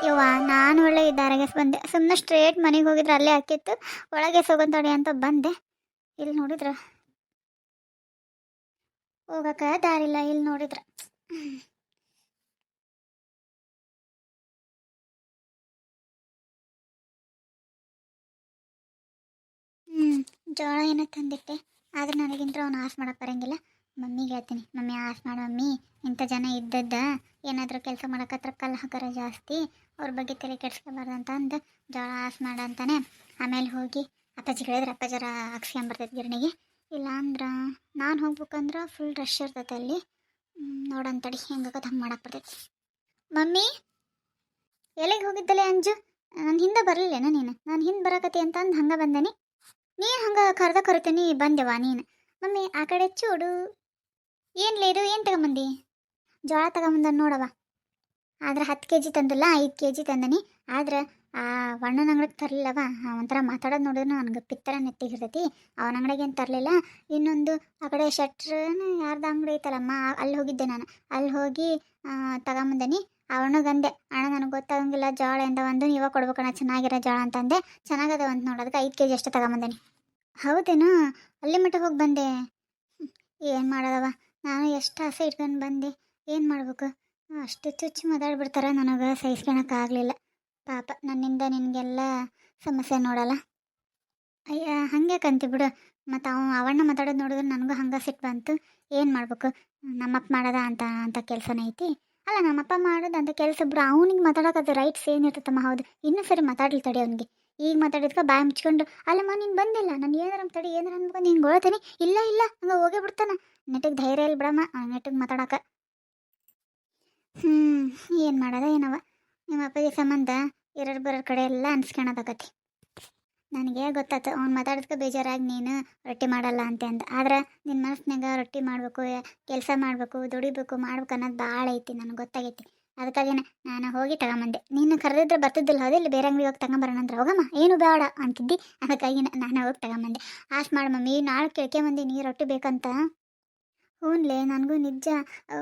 ಯವ್ವ ನಾನು ಒಳ್ಳೆ ದಾರಿಗೆ ಬಂದೆ. ಸುಮ್ಮನೆ ಸ್ಟ್ರೇಟ್ ಮನೆಗೆ ಹೋಗಿದ್ರೆ ಅಲ್ಲೇ ಹಾಕಿತ್ತು. ಒಳಗೆ ಹೋಗಂತಡಿ ಅಂತ ಬಂದೆ. ಇಲ್ಲಿ ನೋಡಿದ್ರ ಹೋಗಕ್ಕೆ ದಾರಿಲ್ಲ. ಇಲ್ಲಿ ನೋಡಿದ್ರ ಹ್ಞೂ ಜೋಳ ಏನೋ ತಂದಿಟ್ಟೆ. ಆದ್ರೆ ನನಗಿಂತ ಅವ್ನು ಆಫ್ ಮಾಡಕ್ಕೆ ಬರಂಗಿಲ್ಲ. ಮಮ್ಮಿಗೆ ಹೇಳ್ತೀನಿ, ಮಮ್ಮಿ ಆಫ್ ಮಾಡು ಮಮ್ಮಿ. ಇಂಥ ಜನ ಇದ್ದದ್ದ ಏನಾದರೂ ಕೆಲಸ ಮಾಡಕತ್ರ ಕಲ್ಲು ಹಾಕರ ಜಾಸ್ತಿ, ಅವ್ರ ಬಗ್ಗೆ ತಲೆ ಕೆಡ್ಸ್ಕೊಬಾರ್ದು ಅಂತ ಅಂದು ಜೋಳ ಆಫ್ ಮಾಡು ಅಂತಾನೆ. ಆಮೇಲೆ ಹೋಗಿ ಅಪ್ಪಾಜಿ ಹೇಳಿದ್ರೆ ಅಪ್ಪ ಜರ ಹಾಕ್ಸ್ಕೊಂಬರ್ತೈತೆ ಗಿರಣಿಗೆ. ಇಲ್ಲ ಅಂದ್ರೆ ನಾನು ಹೋಗ್ಬೇಕಂದ್ರೆ ಫುಲ್ ರಶ್ ಇರ್ತೈತೆ ಅಲ್ಲಿ. ನೋಡಂತಡಿ ಹೆಂಗಾಗತ್ತೆ ಹಂಗೆ ಮಾಡಕ್ಕೆ ಬರ್ತೈತಿ. ಮಮ್ಮಿ ಎಲ್ಲಿಗೆ ಹೋಗಿದ್ದಲೆ ಅಂಜು? ನನ್ನ ಹಿಂದೆ ಬರಲಿಲ್ಲೇನ ನೀನು? ನಾನು ಹಿಂದೆ ಬರಕತ್ತಿ ಅಂತ ಅಂದು ಹಂಗೆ ಬಂದೇನಿ. ನೀನು ಹಂಗೆ ಕರ್ದ ಕರಿತೀನಿ ಬಂದೆವಾ ನೀನು? ಮಮ್ಮಿ ಆ ಕಡೆ ಚೂಡು. ಏನ್ಲೇ ಇದು? ಏನು ತಗೊಂಬಂದಿ? ಜೋಳ ತಗೊಂಬಂದ ನೋಡವ. ಆದ್ರೆ 10 kg ತಂದಿಲ್ಲ, 5 kg ತಂದನಿ. ಆದ್ರೆ ಆ ವಣ್ಣನ ಅಂಗಡಿಗೆ ತರಲಿಲ್ಲವ. ಒಂಥರ ಮಾತಾಡೋದು ನೋಡಿದ್ರೆ ನನಗೆ ಪಿತ್ತರ ನೆತ್ತಿಗಿರ್ತೈತಿ. ಅವನ ಅಂಗಡಿಗೆ ಏನು ತರಲಿಲ್ಲ. ಇನ್ನೊಂದು ಆ ಕಡೆ ಶಟ್ರನ ಯಾರ್ದು ಅಂಗಡಿ ಐತಲ್ಲಮ್ಮ, ಅಲ್ಲಿ ಹೋಗಿದ್ದೆ ನಾನು. ಅಲ್ಲಿ ಹೋಗಿ ತಗೊಂಬಂದನಿ. ಅವನಿಗಂದೆ, ಅಣ್ಣ ನನಗೆ ಗೊತ್ತಾಗಂಗಿಲ್ಲ ಜೋಳ ಎಂದ ಒಂದು ನೀವೇ ಕೊಡ್ಬೇಕಣ್ಣ ಚೆನ್ನಾಗಿರೋ ಜೋಳ ಅಂತಂದೆ. ಚೆನ್ನಾಗದ ಅಂತ ನೋಡೋದಕ್ಕೆ 5 kg ಅಷ್ಟೇ ತಗೊಂಬಂದನಿ. ಹೌದೇನು? ಅಲ್ಲಿ ಮಟ್ಟ ಹೋಗಿ ಬಂದೆ. ಏನು ಮಾಡೋದವ, ನಾನು ಎಷ್ಟು ಆಸೆ ಇಟ್ಕೊಂಡು ಬಂದೆ. ಏನು ಮಾಡ್ಬೇಕು? ಅಷ್ಟು ಚುಚ್ಚು ಮಾತಾಡ್ಬಿಡ್ತಾರೆ, ನನಗೆ ಸಹಿಸ್ಕೊಳಕ್ಕಾಗಲಿಲ್ಲ. ಪಾಪ ನನ್ನಿಂದ ನಿನಗೆಲ್ಲ ಸಮಸ್ಯೆ ನೋಡಲ್ಲ. ಅಯ್ಯ ಹಂಗೆ ಕಂತಿ ಬಿಡು. ಮತ್ತು ಅವಣ್ಣ ಮಾತಾಡೋದು ನೋಡಿದ್ರೆ ನನಗೂ ಹಂಗೆ ಸಿಟ್ಟು ಬಂತು. ಏನು ಮಾಡ್ಬೇಕು? ನಮ್ಮಪ್ಪ ಮಾಡೋದ ಅಂತ ಕೆಲಸನ ಐತಿ. ಅಲ್ಲ ನಮ್ಮಪ್ಪ ಮಾಡೋದು ಅಂತ ಕೆಲಸ ಬಿಡು. ಅವ್ನಿಗೆ ಮಾತಾಡೋಕೆ ರೈಟ್ಸ್ ಏನಿರ್ತಮ್ಮ? ಹೌದು, ಇನ್ನೂ ಸರಿ ಮಾತಾಡ್ಲಿ ತಡಿ ಅವನಿಗೆ. ಈಗ ಮಾತಾಡಿದ್ಕ ಬಾಯಿ ಮುಚ್ಕೊಂಡು ಅಲ್ಲಮ್ಮ ನೀನು ಬಂದಿಲ್ಲ, ನಾನು ಏನಾರ ತಡಿ ಏನಾರ ಅನ್ಕೊಂಡು ಹಿಂಗೆ ಗೊಳ್ತೀನಿ. ಇಲ್ಲ ಇಲ್ಲ ಹಂಗೆ ಹೋಗೇ ಬಿಡ್ತಾನ. ನೆಟ್ಟಿಗೆ ಧೈರ್ಯ ಇಲ್ಲ ಬಿಡಮ್ಮ ನೆಟ್ಟಿಗೆ ಮಾತಾಡೋಕೆ. ಏನು ಮಾಡೋದ ಏನವ? ನಿಮ್ಮ ಅಪ್ಪಗೆ ಸಂಬಂಧ ಇರೋರು ಬರೋರ ಕಡೆ ಎಲ್ಲ ಅನ್ಸ್ಕೊಳೋದಾಗತಿ. ನನಗೆ ಗೊತ್ತಾಯ್ತು ಅವ್ನು ಮಾತಾಡೋದಕ್ಕೆ ಬೇಜಾರಾಗಿ ನೀನು ರೊಟ್ಟಿ ಮಾಡಲ್ಲ ಅಂತ ಆದ್ರೆ ನಿನ್ನ ಮನಸ್ಸಿನಾಗ ರೊಟ್ಟಿ ಮಾಡಬೇಕು, ಕೆಲಸ ಮಾಡಬೇಕು, ದುಡಿಬೇಕು, ಮಾಡ್ಬೇಕು ಅನ್ನೋದು ಭಾಳ ಐತಿ. ನನಗೆ ಗೊತ್ತಾಗೈತಿ. ಅದಕ್ಕಾಗಿನ ನಾನು ಹೋಗಿ ತಗೊಂಬಂದೆ. ನೀನು ಕರೆದಿದ್ರೆ ಬರ್ತಿದ್ದಿಲ್ಲ. ಹೌದಿಲ್ಲ? ಬೇರೆ ಅಂಗಡಿ ಹೋಗಿ ತಗೊಂಬರೋಣ ಅಂದ್ರೆ ಹೋಗಮ್ಮ ಏನು ಬೇಡ ಅಂತಿದ್ದಿ. ಅದಕ್ಕಾಗಿನ ನಾನು ಹೋಗಿ ತಗೊಂಬಂದೆ. ಆಸ್ ಮಾಡಿ ಮಮ್ಮಿ, ನಾಳೆ ಕೇಳ್ಕೊಂಬಂದಿ ನೀ ರೊಟ್ಟಿ ಬೇಕಂತ. ಹ್ಞೂನ್ಲೇ ನನಗೂ ನಿಜ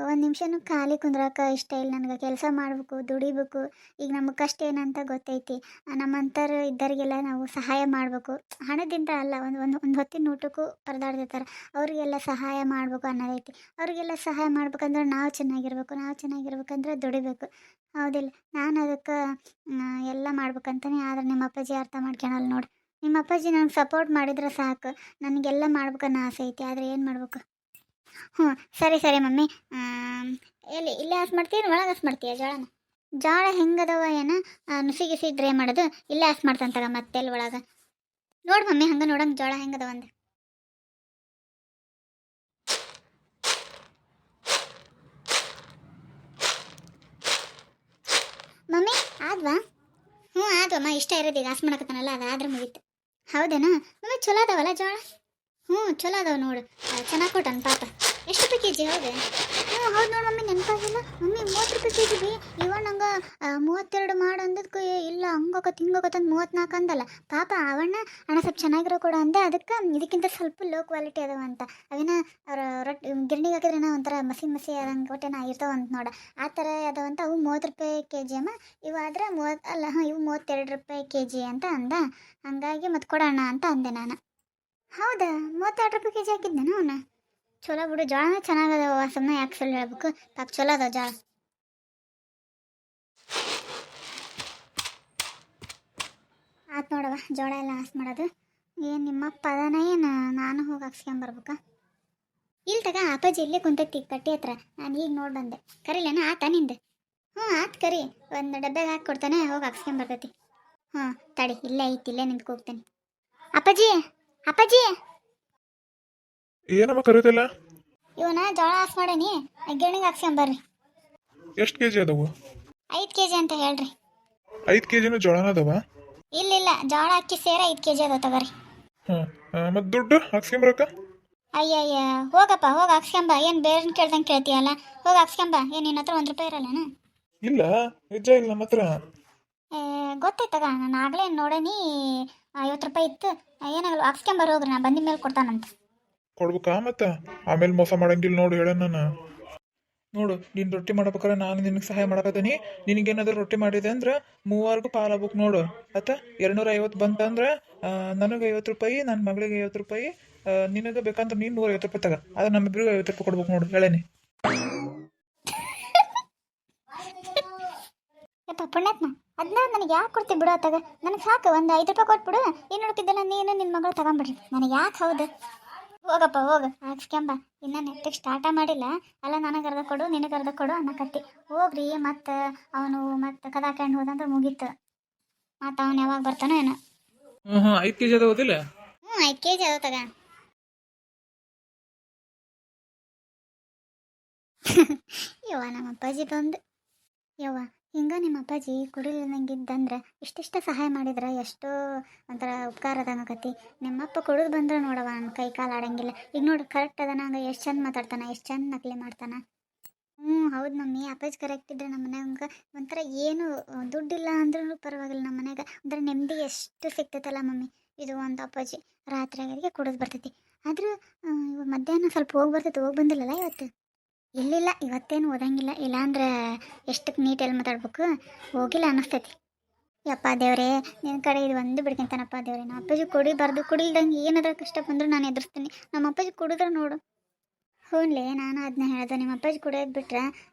ಒಂದು ನಿಮಿಷನೂ ಖಾಲಿ ಕುಂದ್ರಕ್ಕೆ ಇಷ್ಟ ಇಲ್ಲ. ನನಗೆ ಕೆಲಸ ಮಾಡಬೇಕು, ದುಡಿಬೇಕು. ಈಗ ನಮಗೆ ಕಷ್ಟ ಏನಂತ ಗೊತ್ತೈತಿ. ನಮ್ಮಂಥವ್ರು ಇದ್ದರಿಗೆಲ್ಲ ನಾವು ಸಹಾಯ ಮಾಡಬೇಕು. ಹಣದಿಂದ ಅಲ್ಲ, ಒಂದು ಹೊತ್ತಿನ ಊಟಕ್ಕೂ ಪರದಾಡ್ತಿರ್ತಾರೆ. ಅವರಿಗೆಲ್ಲ ಸಹಾಯ ಮಾಡಬೇಕು ಅನ್ನೋದೈತಿ. ಅವರಿಗೆಲ್ಲ ಸಹಾಯ ಮಾಡ್ಬೇಕಂದ್ರೆ ನಾವು ಚೆನ್ನಾಗಿರ್ಬೇಕಂದ್ರೆ ದುಡಿಬೇಕು. ಹೌದಿಲ್ಲ? ನಾನು ಅದಕ್ಕೆ ಎಲ್ಲ ಮಾಡ್ಬೇಕಂತಾನೆ. ಆದ್ರೆ ನಿಮ್ಮ ಅಪ್ಪಾಜಿ ಅರ್ಥ ಮಾಡ್ಕೊಳಲ್ಲ ನೋಡಿ. ನಿಮ್ಮ ಅಪ್ಪಾಜಿ ನನಗೆ ಸಪೋರ್ಟ್ ಮಾಡಿದ್ರೆ ಸಾಕು. ನನಗೆಲ್ಲ ಮಾಡ್ಬೇಕನ್ನೋ ಆಸೆ ಐತಿ. ಆದರೆ ಏನು ಮಾಡ್ಬೇಕು? ಹ್ಞೂ ಸರಿ ಸರಿ ಮಮ್ಮಿ. ಎಲ್ಲಿ ಇಲ್ಲೇ ಹಾಸ್ ಮಾಡ್ತೀಯ ಒಳಗೆ ಹಾಸ್ ಮಾಡ್ತೀಯ ಜೋಳನ? ಜೋಳ ಹೆಂಗದವ ಏನು ನುಸಿ ಡ್ರೈ ಮಾಡೋದು? ಇಲ್ಲೇ ಹಾಸ್ ಮಾಡ್ತಾನೆ ಮತ್ತೆ ಎಲ್ಲಿ ಒಳಗೆ ನೋಡಿ ಮಮ್ಮಿ. ಹಂಗೆ ನೋಡಂಗೆ ಜೋಳ ಹೆಂಗದವ ಒಂದು. ಮಮ್ಮಿ ಆದ್ವಾ? ಹ್ಞೂ ಆದ್ವಮ್ಮ. ಇಷ್ಟ ಇರೋದು ಈಗ ಹಾಸ್ ಮಾಡಕತ್ತಾನಲ್ಲ, ಅದಾದ್ರೆ ಮುಗೀತು. ಹೌದೇನಾ ಮಮ್ಮಿ? ಚಲೋ ಅದಾವಲ್ಲ ಜೋಳ? ಹ್ಞೂ ಚಲೋ ಅದಾವ ನೋಡು. ಚೆನ್ನಾಗಿ ಕೊಟ್ಟನು ಪಾಪ. ಎಷ್ಟು ರೂಪಾಯಿ ಕೆಜಿ? ಹೌದು ಹೌದು ನೋಡು ಮಮ್ಮಿ, ನೆನಪಾಗಿಲ್ಲ ಮಮ್ಮಿ. 30 ರೂಪಾಯಿ ಕೆಜಿ ಬಿ. ಇವ ನಂಗೆ 32 ಮಾಡು ಅಂದದಕ್ಕೂ ಇಲ್ಲ ಹಂಗೋಗತ್ತೆ ಹಿಂಗೋಗತ್ತಂದು 34 ಅಂದಲ್ಲ ಪಾಪ. ಅವಣ್ಣ ಅಣ್ಣ ಸ್ವಲ್ಪ ಚೆನ್ನಾಗಿರೋ ಕೊಡು ಅಂದೆ. ಅದಕ್ಕೆ ಇದಕ್ಕಿಂತ ಸ್ವಲ್ಪ ಲೋ ಕ್ವಾಲಿಟಿ ಅದಾವ ಅಂತ. ಅವೇನ ಅವ್ರ ರೊಟ್ಟಿ ಗಿರಣಿಗೆ ಹಾಕಿದ್ರೇನ ಒಂಥರ ಮಸಿ ಆದಂಗೆ ಕೊಟ್ಟೆನ ಇರ್ತಾವ ಅಂತ ನೋಡ. ಆ ಥರ ಅದಾವಂತ. ಅವು 30 ರೂಪಾಯಿ ಕೆಜಿ ಅಮ್ಮ. ಇವು ಆದ್ರೆ 30 ಅಲ್ಲ, ಇವು 32 ರೂಪಾಯಿ ಕೆಜಿ ಅಂತ ಅಂದ. ಹಂಗಾಗಿ ಮತ್ತೆ ಕೊಡೋಣ ಅಂತ ಅಂದೆ ನಾನು. ಹೌದಾ? 32 ರೂಪಾಯಿ ಕೆಜಿ ಹಾಕಿದ್ನೇನು ಅವನು? ಚಲೋ ಬಿಡು. ಜೋಳನ ಚೆನ್ನಾಗದವ. ಸುಮ್ಮನೆ ಯಾಕೆ ಸುಳ್ಳು ಹೇಳ್ಬೇಕು? ಪಾಪ ಚಲೋ ಅದಾವ ಜೋಳ. ಆತು ನೋಡವ ಜೋಳ ಎಲ್ಲ ಹಾಸ್ ಮಾಡೋದು. ಏನು ನಿಮ್ಮಪ್ಪ ಅದಾನ ಏನು? ನಾನು ಹೋಗಿ ಹಾಕ್ಸ್ಕೊಂಬರ್ಬೇಕಾ? ಇಲ್ಲಿ ತಗ ಅಪ್ಪಾಜಿ ಇಲ್ಲೇ ಕುಂತೈತಿ ಕಟ್ಟಿ ಹತ್ರ. ನಾನು ಈಗ ನೋಡಿ ಬಂದೆ. ಕರಿಲೇನ? ಆತ ನಿಂದು? ಹ್ಞೂ ಆತು ಕರಿ. ಒಂದು ಡಬ್ಬೆಗೆ ಹಾಕಿ ಕೊಡ್ತಾನೆ, ಹೋಗಿ ಹಾಕ್ಸ್ಕೊಂಬರ್ತೈತಿ. ಹ್ಞೂ ತಡಿ ಇಲ್ಲೇ ಐತಿ, ಇಲ್ಲೇ ನಿಂತ್ಕೊ ಹೋಗ್ತೇನೆ. ಅಪ್ಪಾಜಿ ಅಪ್ಪಾಜಿ ಏನಮ್ಮ ಕರೀತಿಲ್ಲ? ಇವನ ಜೋಳ ಹಾಸ್ ಮಾಡೀನಿ, ಗಿರಣಿಗೆ ಹಾಕ್ಸ್ಕೊಂಬರ್ರಿ. ಎಷ್ಟು ಕೆಜಿ ಅದಾವು? 5 kg ಅಂತ ಹೇಳ್ರಿ. 5 ಕೆಜಿನೂ ಜೋಳನ ಅದಾವ? ಇಲ್ಲ ಜೋಳ ಅಕ್ಕಿ ಸೇರ 5 kg ಅದಾವ ತಗೋರಿ. ಮತ್ತು ದುಡ್ಡು ಹಾಕ್ಸ್ಕೊಂಬರಕ್ಕ? ಅಯ್ಯಯ್ಯ ಹೋಗಪ್ಪ, ಹೋಗಿ ಹಾಕ್ಸ್ಕೊಂಬ. ಏನು ಬೇರೆ ಕೇಳ್ದಂಗೆ ಕೇಳ್ತೀಯಲ್ಲ? ಹೋಗಿ ಹಾಕ್ಸ್ಕೊಂಬ. ಏನು ನಿನ್ನ ಹತ್ರ 1 ರೂಪಾಯಿ ಇರಲ್ಲನ? ಇಲ್ಲ ನಿಜ ಇಲ್ಲ ನಮ್ಮ ಹತ್ರ. ಗೊತ್ತಾಯ್ತಗ, ನಾನು ಆಗಲೇ ನೋಡೇನಿ 50 ರೂಪಾಯಿ ಇತ್ತು. ಏನಾಗಲ್ಲ ಹಾಕ್ಸ್ಕೊಂಬರ್ ಹೋಗ್ರಿ, ನಾ ಬಂದ ಮೇಲೆ ಕೊಡ್ತಾನಂತ. ಕೊಡ್ಬೇಕಾ ಮತ್ತೆ? ಆಮೇಲೆ ಮೋಸ ಮಾಡಂಗಿಲ್ಲ ನೋಡಿ ಹೇಳ ನಾನು. ನೋಡು ನೀನು ರೊಟ್ಟಿ ಮಾಡ್ಬೇಕಾರೆ ನಾನು ನಿನಗೆ ಸಹಾಯ ಮಾಡಕತ್ತೀನಿ. ನಿನಗೇನಾದ್ರೂ ರೊಟ್ಟಿ ಮಾಡಿದೆ ಅಂದ್ರೆ ಮೂವರ್ಗೂ ಪಾಲಾಗ್ಬೇಕು ನೋಡು. ಆಯ್ತಾ? 250 ಬಂತಂದ್ರೆ ನನಗೆ 50 ರೂಪಾಯಿ, ನನ್ನ ಮಗಳಿಗೆ 50 ರೂಪಾಯಿ, ನಿನಗೆ ಬೇಕಂದ್ರೆ ನೀನು 150 ರೂಪಾಯಿ ತಗ. ಅದು ನಮ್ಮಿಬ್ಬರಿಗೂ 50 ರೂಪಾಯಿ ಕೊಡ್ಬೇಕು ನೋಡು, ಹೇಳೇನಿ. ಯಪ್ಪ ಪುಣ್ಯಾತ್ಮ, ಅದನ್ನ ನನಗೆ ಯಾಕೆ ಕೊಡ್ತೀವಿ ಬಿಡು ಅತ್ತಾಗ. ನನಗೆ ಸಾಕು, ಒಂದು 5 ರೂಪಾಯಿ ಕೊಟ್ಬಿಡು. ಇನ್ನು ಉಳ್ಕಿದ್ದೆಲ್ಲ ನೀನು ನಿನ್ನ ಮಗಳು ತಗೊಂಬಿಡ್ರಿ. ನನಗೆ ಯಾಕೆ ಹೌದು? ಹೋಗಪ್ಪ ಹೋಗು ಹಾಕ್ಸ್ಕೊಂಬ. ಇನ್ನು ನೆಟ್ಟಿಗೆ ಸ್ಟಾರ್ಟ ಮಾಡಿಲ್ಲ. ಅಲ್ಲ ನನಗೆ ಅರ್ಧ ಕೊಡು, ನಿನಗೆ ಅರ್ಧ ಕೊಡು ಅನ್ನಕತ್ತಿ. ಹೋಗ್ರಿ, ಮತ್ತು ಅವನು ಮತ್ತು ಕದಾಕೊಂಡು ಹೋದಂದ್ರೆ ಮುಗೀತು. ಮತ್ತು ಅವನು ಯಾವಾಗ ಬರ್ತಾನೋ ಏನೋ. ಹ್ಞೂ 5 kg ಅದಾವದಿಲ್ಲ? 5 kg ಅದಾವ ತಗ. ಯವ್ವ ನಮ್ಮ ಅಪ್ಪಾಜಿ ಬಂದು, ಯವ್ವ ಹಿಂಗೆ ನಿಮ್ಮ ಅಪ್ಪಾಜಿ ಕುಡಿಲಿಲ್ಲಂಗಿದ್ದಂದ್ರೆ ಇಷ್ಟಿಷ್ಟ ಸಹಾಯ ಮಾಡಿದ್ರೆ ಎಷ್ಟೋ ಒಂಥರ ಉಪಕಾರ ಅದಂಗಕತಿ. ನಿಮ್ಮಪ್ಪ ಕುಡಿದು ಬಂದ್ರೆ ನೋಡವ ನನ್ನ ಕೈ ಕಾಲು ಆಡಂಗಿಲ್ಲ. ಈಗ ನೋಡು ಕರೆಕ್ಟ್ ಅದ, ನಂಗೆ ಎಷ್ಟು ಚಂದ ಮಾತಾಡ್ತಾನೆ, ಎಷ್ಟು ಚಂದ ನಕಲಿ ಮಾಡ್ತಾನೆ. ಹೌದು ಮಮ್ಮಿ, ಅಪ್ಪಾಜಿ ಕರೆಕ್ಟ್ ಇದ್ರೆ ನಮ್ಮ ಮನ್ಯಾಗ ಒಂಥರ ಏನು ದುಡ್ಡಿಲ್ಲ ಅಂದ್ರೂ ಪರವಾಗಿಲ್ಲ. ನಮ್ಮ ಮನ್ಯಾಗ ಒಂಥರ ನೆಮ್ಮದಿ ಎಷ್ಟು ಸಿಗ್ತೈತಲ್ಲ ಮಮ್ಮಿ. ಇದು ಒಂದು ಅಪ್ಪಾಜಿ ರಾತ್ರಿ ಆಗಿಗೆ ಕುಡಿದು ಬರ್ತೈತಿ. ಆದರೂ ಮಧ್ಯಾಹ್ನ ಸ್ವಲ್ಪ ಹೋಗಿ ಬರ್ತೈತಿ. ಹೋಗಿ ಬಂದಿಲ್ಲಲ್ಲ ಇವತ್ತು? ಇಲ್ಲಿಲ್ಲ, ಇವತ್ತೇನು ಓದಂಗಿಲ್ಲ. ಇಲ್ಲಾಂದ್ರೆ ಎಷ್ಟಕ್ಕೆ ನೀಟಲ್ಲಿ ಮಾತಾಡ್ಬೇಕು. ಹೋಗಿಲ್ಲ ಅನ್ನಿಸ್ತೈತಿ. ಯಪ್ಪ ದೇವ್ರೇ, ನಿನ್ನ ಕಡೆ ಇದು ಒಂದು ಬಿಡ್ಕೊಂತಾನಪ್ಪ ದೇವ್ರೆ. ನಮ್ಮ ಅಪ್ಪಾಜಿ ಕುಡಿಬಾರ್ದು, ಕುಡಿಲ್ದಂಗೆ ಏನಾದ್ರೂ ಕಷ್ಟ ಬಂದರೂ ನಾನು ಎದುರಿಸ್ತೀನಿ. ನಮ್ಮ ಅಪ್ಪಾಜಿ ಕುಡಿದ್ರೆ ನೋಡು. ಹ್ಞೂನ್ಲೇ, ನಾನು ಅದನ್ನ ಹೇಳ್ದೆ. ನಿಮ್ಮ ಅಪ್ಪಾಜಿ ಕುಡಿಯೋದು ಬಿಟ್ರೆ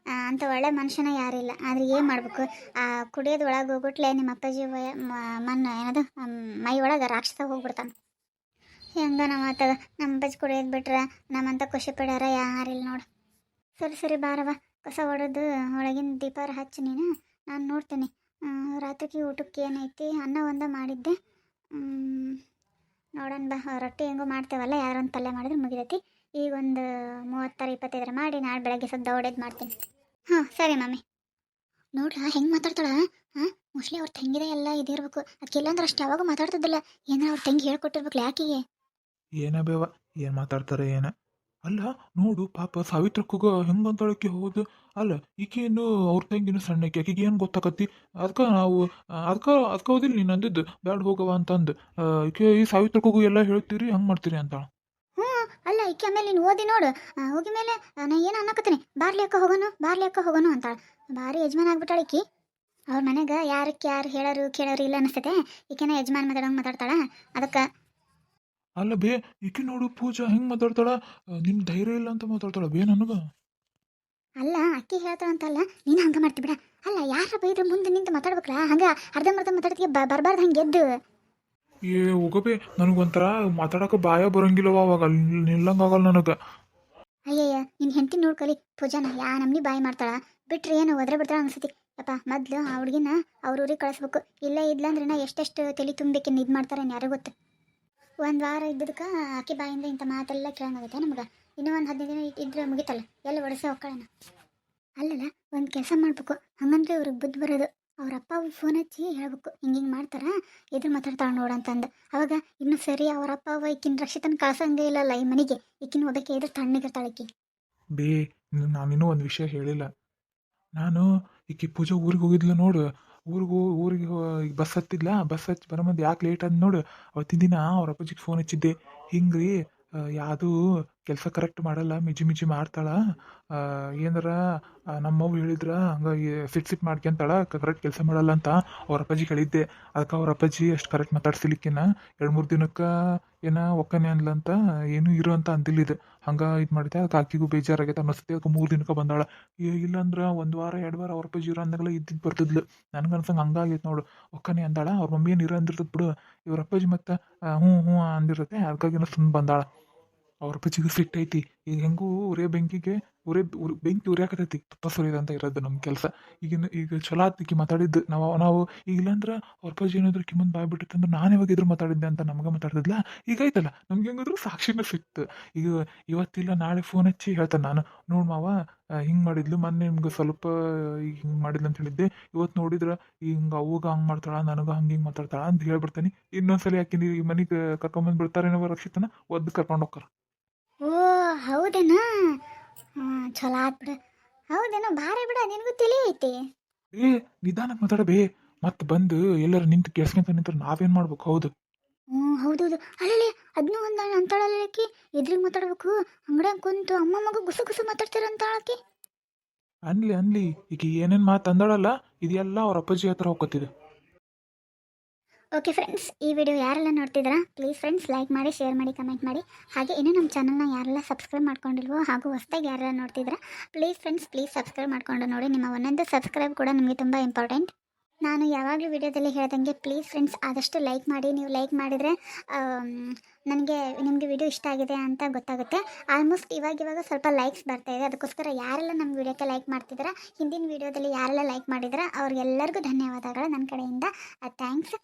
ಅಂಥ ಒಳ್ಳೆ ಮನುಷ್ಯನ ಯಾರಿಲ್ಲ. ಆದರೆ ಏನು ಮಾಡಬೇಕು, ಆ ಕುಡಿಯೋದು ಒಳಗೆ ಹೋಗ್ಬಿಟ್ಲೆ ನಿಮ್ಮ ಅಪ್ಪಾಜಿ ಏನದು ಮೈ ಒಳಗೆ ರಾಕ್ಷಸ ಹೋಗ್ಬಿಡ್ತಾನೆ. ಹೆಂಗ ನಮ್ಮ ಆತದ. ನಮ್ಮ ಅಪ್ಪಾಜಿ ಕುಡಿಯೋದು ಬಿಟ್ರೆ ನಮ್ಮಂತ ಖುಷಿ ಪಡ್ಯಾರ ಯಾರಿಲ್ಲ ನೋಡು. ಸರಿ ಸರಿ ಬಾರವ, ಕಸ ಹೊಡೆದು ಒಳಗಿನ ದೀಪಾರ ಹಚ್ಚಿ ನೀನು, ನಾನು ನೋಡ್ತೀನಿ. ರಾತ್ರಿಗೆ ಊಟಕ್ಕೆ ಏನೈತಿ, ಅನ್ನ ಒಂದ ಮಾಡಿದ್ದೆ. ನೋಡೋಣ ಬಾ. ರೊಟ್ಟಿ ಹೆಂಗೋ ಮಾಡ್ತೇವಲ್ಲ, ಯಾರೊಂದು ಪಲ್ಯ ಮಾಡಿದ್ರೆ ಮುಗಿದೈತಿ. ಈಗ ಒಂದು 30-25 ಮಾಡಿ ನಾಳೆ ಬೆಳಗ್ಗೆ ಸದ್ದ ಹೊಡೆದು ಮಾಡ್ತೀನಿ. ಹಾಂ ಸರಿ ಮಮ್ಮಿ. ನೋಡ್ರ ಹೆಂಗೆ ಮಾತಾಡ್ತಾಳ. ಹಾಂ, ಮೋಸ್ಟ್ಲಿ ಅವ್ರ ತಂಗಿದೆ ಎಲ್ಲ ಇದಿರ್ಬೇಕು. ಅದಕ್ಕೆಲ್ಲಂದ್ರೆ ಅಷ್ಟು ಯಾವಾಗ ಮಾತಾಡ್ತಿದ್ದಿಲ್ಲ. ಏನಾರ ಅವ್ರ ತಂಗಿ ಹೇಳ್ಕೊಟ್ಟಿರ್ಬೇಕಲ್ಲ ಯಾಕೆಗೆ. ಏನ ಬೇವ, ಏನು ಮಾತಾಡ್ತಾರೆ ಏನ. ಅಲ್ಲ ನೋಡು ಪಾಪ ಸಾವಿತ್ರಕ್ಕೂಗ ಹೆಂಗಂತಳಕ್ಕೆ ಹೋದು. ಅಲ್ಲ ಈಕೇನು ಅವ್ರ ತಂಗಿನೂ ಸಣ್ಣಕ್ಕೆ, ಆಕೆಗೆ ಏನು ಗೊತ್ತಾಕತಿ. ಅದಕ್ಕೆ ನಾವು ಅದಕ್ಕೆ ಹೋದಿಲ್ಲ ನೀನು ಅಂದಿದ್ದು ಬ್ಯಾಡ ಹೋಗವ ಅಂತಂದು. ಈಕೆ ಈ ಸಾವಿತ್ರಕ್ಕೂಗು ಎಲ್ಲ ಹೇಳ್ತೀರಿ ಹಂಗೆ ಮಾಡ್ತೀರಿ ಅಂತಾಳ. ಹ್ಞೂ ಅಲ್ಲ, ಈಕೆ ಆಮೇಲೆ ನೀನು ಓದಿ ನೋಡು. ಹೋಗಿ ಮೇಲೆ ನಾ ಏನು ಅನ್ನಕತ್ತೀನಿ, ಬಾರ್ಲಿ ಅಕ್ಕ ಹೋಗೋನು ಅಂತಾಳ. ಭಾರಿ ಯಜಮಾನ ಆಗ್ಬಿಟ್ಟಾಳ ಈಕಿ. ಅವ್ರ ಮನೆಗೆ ಯಾರಕ್ಕೆ ಯಾರು ಹೇಳೋರು ಕೇಳೋರು ಇಲ್ಲ ಅನಿಸ್ತೈತೆ. ಈಕೆನ ಯಜಮಾನ್ ಮಾತಾಡೋಂಗೆ ಮಾತಾಡ್ತಾಳ. ಅದಕ್ಕೆ ಅಲ್ಲ ಬೇ, ಈಕೆ ನೋಡು ಪೂಜಾ ಹೆಂಗೆ ಮಾತಾಡ್ತಾಳ. ನಿನ್ನ ಧೈರ್ಯ ಇಲ್ಲ ಅಂತ ಮಾತಾಡ್ತಾಳ ಬೇ ನನಗೆ. ಅಲ್ಲ ಅಕ್ಕಿ ಹೇಳ್ತಾಳಂತಲ್ಲ, ನೀನು ಹಂಗೆ ಮಾಡ್ತಿ ಬಿಡ. ಅಲ್ಲ ಯಾರ ಬೈದ್ರೆ ಮುಂದೆ ನಿಂತು ಮಾತಾಡ್ಬೇಕಲ್ಲ, ಹಂಗೆ ಅರ್ಧಂಬರ್ಧ ಮಾತಾಡ್ತೀವಿ ಬರಬಾರ್ದು ಹಂಗೆ ಎದ್ದು. ಏ ಹೋಗಬೇ, ನನಗೊಂಥರ ಮಾತಾಡೋಕೆ ಬಾಯ ಬರೋಂಗಿಲ್ಲವ ಅವಾಗ, ನಿಲ್ಲಂಗಾಗಲ್ಲ ನನಗೆ. ಅಯ್ಯಯ್ಯ, ನಿನ್ನ ಹೆಂಡತಿ ನೋಡ್ಕಲಿ ಪೂಜಾನ ಯಾ ನಮ್ನಿ ಬಾಯಿ ಮಾಡ್ತಾಳ. ಬಿಟ್ರೆ ಏನು ಒದ್ರೆ ಬಿಡ್ತಾಳ ಅನ್ಸತಿ. ಯಪ್ಪ ಮೊದ್ಲು ಆ ಹುಡುಗಿನ ಅವ್ರ ಊರಿಗೆ ಕಳಿಸ್ಬೇಕು. ಇಲ್ಲ ಇದ್ಲಂದ್ರೆ ನಾ ಎಷ್ಟೆಷ್ಟು ತಲೆ ತುಂಬಬೇಕಿನ್ನು ಇದು ಮಾಡ್ತಾರೇನು ಯಾರಿಗೂ ಗೊತ್ತು. ಒಂದು ವಾರ ಇದ್ದದಕ್ಕೆ ಆಕೆ ಬಾಯಿಂದ ಇಂಥ ಮಾತೆಲ್ಲ ಕೇಳೋಂಗಾಗತ್ತೆ ನಮ್ಗೆ. ಇನ್ನೂ ಒಂದು 15 ದಿನ ಇದ್ರೆ ಮುಗಿತಲ್ಲ, ಎಲ್ಲ ಒಡಿಸೆ ಹೋಗ್ಕೊಳ್ಳೋಣ. ಅಲ್ಲಲ್ಲ, ಒಂದು ಕೆಲಸ ಮಾಡ್ಬೇಕು. ಹಂಗಂದ್ರೆ ಅವ್ರಿಗೆ ಬುದ್ಧಿ ಬರೋದು. ಅವ್ರ ಅಪ್ಪ ಫೋನ್ ಹಚ್ಚಿ ಹೇಳ್ಬೇಕು, ಹಿಂಗೆ ಮಾಡ್ತಾರ, ಎದುರು ಮಾತಾಡ್ತಾಳೆ ನೋಡಂತಂದು. ಅವಾಗ ಇನ್ನೂ ಸರಿ ಅವ್ರ ಅಪ್ಪ ಈಕಿನ ರಕ್ಷಿತನ ಕಳ್ಸಂಗೇ ಇಲ್ಲಲ್ಲ ಈ ಮನೆಗೆ. ಈಕಿನ ಓದಕ್ಕೆ ಎದುರು ತಣ್ಣಗಿರ್ತಾಳೆ ಈಕಿ. ಬೇ, ನಾನಿನ್ನೂ ಒಂದು ವಿಷಯ ಹೇಳಿಲ್ಲ. ನಾನು ಈಕಿ ಪೂಜೆ ಊರಿಗೆ ಹೋಗಿದ್ಲು ನೋಡು. ಊರಿಗೆ ಬಸ್ ಹತ್ತಿದ್ಲ. ಬಸ್ ಹಚ್ಚಿ ಬರೋ ಯಾಕೆ ಲೇಟ್ ಆದ್ ನೋಡು. ಅವತ್ತಿನ ದಿನ ಅವ್ರ ಅಪ್ಪಾಜಿಗೆ ಫೋನ್ ಹಚ್ಚಿದ್ದೆ. ಹಿಂಗ್ರಿ ಯಾವುದು ಕೆಲಸ ಕರೆಕ್ಟ್ ಮಾಡಲ್ಲ, ಮಿಜಿ ಮಿಜಿ ಮಾಡ್ತಾಳ. ಏನಾರ ನಮ್ಮವ್ವ ಹೇಳಿದ್ರ ಹಂಗಾಗಿ ಸಿಟ್ ಮಾಡ್ಕೊಂತಾಳ, ಕರೆಕ್ಟ್ ಕೆಲಸ ಮಾಡಲ್ಲ ಅಂತ ಅವ್ರ ಅಪ್ಪಾಜಿಗೆ ಹೇಳಿದ್ದೆ. ಅದಕ್ಕೆ ಅವ್ರ ಅಪ್ಪಾಜಿ ಅಷ್ಟು ಕರೆಕ್ಟ್ ಮಾತಾಡ್ಸಿಲಿಕ್ಕಿನ 2-3 ದಿನಕ್ಕೆ ಏನ ಒಕ್ಕನೆ ಅನ್ಲಂತ, ಏನು ಇರು ಅಂತ ಅಂದಿಲ್ಲಿದ್ದು. ಹಂಗೆ ಇದು ಮಾಡಿದೆ. ಅದಕ್ಕೆ ಆಕಿಗೂ ಬೇಜಾರಾಗೈತೆ ಅನ್ನಿಸ್ತೆ. ಅದಕ್ಕೆ 3 ದಿನಕ್ಕೆ ಬಂದಾಳ. ಇಲ್ಲಾಂದ್ರೆ 1 ವಾರ 2 ವಾರ ಅವ್ರ ಅಪ್ಪಾಜಿ ಇರೋ ಅಂದಾಗಲ ಇದ್ದಿದ್ದು ಬರ್ತಿದ್ಲು. ನನಗನ್ಸಂಗೆ ಹಂಗಾಗೈತೆ ನೋಡು. ಒಕ್ಕನೆ ಅಂದಾಳ, ಅವ್ರ ಮಮ್ಮಿ ಏನು ಇರೋ ಅಂದಿರ್ತದೆ ಬಿಡು. ಇವ್ರ ಅಪ್ಪಾಜಿ ಮತ್ತು ಹ್ಞೂ ಅಂದಿರುತ್ತೆ. ಅದಕ್ಕಾಗಿನ ಸುಮ್ಮನೆ ಬಂದಾಳ. ಅವ್ರ ಅಪ್ಪಾಜಿಗೆ ಸಿಟ್ಟು ಐತಿ. ಈಗ ಹೆಂಗೂ ಬೆಂಕಿ ಉರಿಯಾಕತೈತಿ. ತುಪ್ಪ ಸುರಿಯೋದು ಅಂತ ಇರೋದು ನಮ್ಮ ಕೆಲಸ. ಈಗ ಚಲೋ ಆತಿಕಿ ಮಾತಾಡಿದ್ದು. ನಾವು ಈಗ ಇಲ್ಲಾಂದ್ರೆ ಅವ್ರ ಅಪ್ಪಾಜಿ ಏನಾದ್ರು ಕಿಮ್ಮನ್ ಬಾಯ್ ಬಿಟ್ಟಿತ್ತಂದ್ರೆ ನಾನು ಯಾವಾಗ ಇದ್ರು ಮಾತಾಡಿದ್ದೆ ಅಂತ ನಮ್ಗೆ ಮಾತಾಡ್ತಿದ್ಲ. ಈಗ ಐತಲ್ಲ, ನಮ್ಗೆ ಹೆಂಗಾದ್ರು ಸಾಕ್ಷಿನ ಸಿಕ್ತು. ಈಗ ಇವತ್ತಿಲ್ಲ ನಾಳೆ ಫೋನ್ ಹಚ್ಚಿ ಹೇಳ್ತಾನೆ ನಾನು, ನೋಡು ಮಾವ ಹಿಂಗೆ ಮಾಡಿದ್ಲು, ಮೊನ್ನೆ ನಿಮ್ಗೆ ಸ್ವಲ್ಪ ಈಗ ಹಿಂಗೆ ಮಾಡಿದ್ಲು ಅಂತ ಹೇಳಿದ್ದೆ. ಇವತ್ತು ನೋಡಿದ್ರೆ ಹಿಂಗೆ ಅವಾಗ ಹಂಗೆ ಮಾಡ್ತಾಳ, ನನಗೆ ಹಿಂಗೆ ಮಾತಾಡ್ತಾಳ ಅಂತ ಹೇಳ್ಬಿಡ್ತಾನೆ. ಇನ್ನೊಂದ್ಸಲ ಯಾಕೆ ಈ ಮನೆಗೆ ಕರ್ಕೊಂಬಂದು ರಕ್ಷಿತನ ಒದ್ದು ಕರ್ಕೊಂಡು ಹೋಗ್ತಾರ. ಓ ಹೌದೇನಾ? ಚಲೋ ಆತ್ ಬಿಡು. ಹೌದೇನೋ, ಭಾರಿ ಬಿಡ, ನಿನಗೂ ತಿಳಿ ಐತಿ. ಏ ನಿಧಾನಕ್ಕೆ ಮಾತಾಡಬೇ. ಮತ್ತೆ ಬಂದು ಎಲ್ಲರೂ ನಿಂತು ಕೇಳಿಸ್ಕೊಂತ ನಿಂತ್ರೆ ನಾವೇನು ಮಾಡ್ಬೇಕು? ಹೌದು ಹೌದೌದು. ಅಲ್ಲಲ್ಲಿ ಅದನ್ನೂ ಒಂದು ಅಂತಾಳಲ್ಲಕ್ಕಿ, ಎದ್ರಿಗೆ ಮಾತಾಡ್ಬೇಕು. ಅಂಗಡಿಯಾಗ ಕುಂತು ಅಮ್ಮ ಮಗ ಗುಸು ಗುಸು ಮಾತಾಡ್ತೀರ ಅಂತಾಳಕ್ಕಿ. ಅನ್ಲಿ ಈಗ ಏನೇನು ಮಾತು ಅಂದಳಲ್ಲ ಇದೆಲ್ಲ ಅವ್ರ ಅಪ್ಪಾಜಿ ಹತ್ರ ಹೋಗ್ಕೊತಿದ್ದು. ಓಕೆ ಫ್ರೆಂಡ್ಸ್, ಈ ವಿಡಿಯೋ ಯಾರೆಲ್ಲ ನೋಡ್ತಿದ್ದೀರಾ ಪ್ಲೀಸ್ ಫ್ರೆಂಡ್ಸ್ ಲೈಕ್ ಮಾಡಿ, ಶೇರ್ ಮಾಡಿ, ಕಮೆಂಟ್ ಮಾಡಿ. ಹಾಗೆ ಇನ್ನೂ ನಮ್ಮ ಚಾನಲ್ನ ಯಾರೆಲ್ಲ ಸಬ್ಸ್ಕ್ರೈಬ್ ಮಾಡ್ಕೊಂಡಿಲ್ವೋ ಹಾಗೂ ಹೊಸದಾಗಿ ಯಾರೆಲ್ಲ ನೋಡ್ತಿದ್ದೀರಾ ಪ್ಲೀಸ್ ಫ್ರೆಂಡ್ಸ್ ಸಬ್ಸ್ಕ್ರೈಬ್ ಮಾಡ್ಕೊಂಡು ನೋಡಿ. ನಿಮ್ಮ ಒಂದೊಂದು ಸಬ್ಸ್ಕ್ರೈಬ್ ಕೂಡ ನಮಗೆ ತುಂಬ ಇಂಪಾರ್ಟೆಂಟ್. ನಾನು ಯಾವಾಗಲೂ ವಿಡಿಯೋದಲ್ಲಿ ಹೇಳ್ದಂಗೆ ಪ್ಲೀಸ್ ಫ್ರೆಂಡ್ಸ್ ಆದಷ್ಟು ಲೈಕ್ ಮಾಡಿ. ನೀವು ಲೈಕ್ ಮಾಡಿದರೆ ನನಗೆ ನಿಮಗೆ ವಿಡಿಯೋ ಇಷ್ಟ ಆಗಿದೆ ಅಂತ ಗೊತ್ತಾಗುತ್ತೆ. ಆಲ್ಮೋಸ್ಟ್ ಇವಾಗ ಸ್ವಲ್ಪ ಲೈಕ್ಸ್ ಬರ್ತಾ ಇದೆ. ಅದಕ್ಕೋಸ್ಕರ ಯಾರೆಲ್ಲ ನಮ್ಮ ವಿಡಿಯೋಕ್ಕೆ ಲೈಕ್ ಮಾಡ್ತಿದ್ದೀರಾ, ಹಿಂದಿನ ವಿಡಿಯೋದಲ್ಲಿ ಯಾರೆಲ್ಲ ಲೈಕ್ ಮಾಡಿದ್ದೀರಾ ಅವ್ರಿಗೆಲ್ಲರಿಗೂ ಧನ್ಯವಾದಗಳು ನನ್ನ ಕಡೆಯಿಂದ. ಥ್ಯಾಂಕ್ಸ್.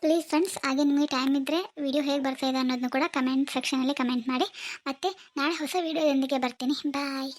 ಪ್ಲೀಸ್ ಫ್ರೆಂಡ್ಸ್, ಹಾಗೆ ನಿಮಗೆ ಟೈಮ್ ಇದ್ದರೆ ವಿಡಿಯೋ ಹೇಗೆ ಬರ್ತಾ ಇದೆ ಅನ್ನೋದನ್ನು ಕೂಡ ಕಮೆಂಟ್ ಸೆಕ್ಷನಲ್ಲಿ ಕಮೆಂಟ್ ಮಾಡಿ. ಮತ್ತು ನಾಳೆ ಹೊಸ ವಿಡಿಯೋದೊಂದಿಗೆ ಬರ್ತೀನಿ. ಬಾಯ್.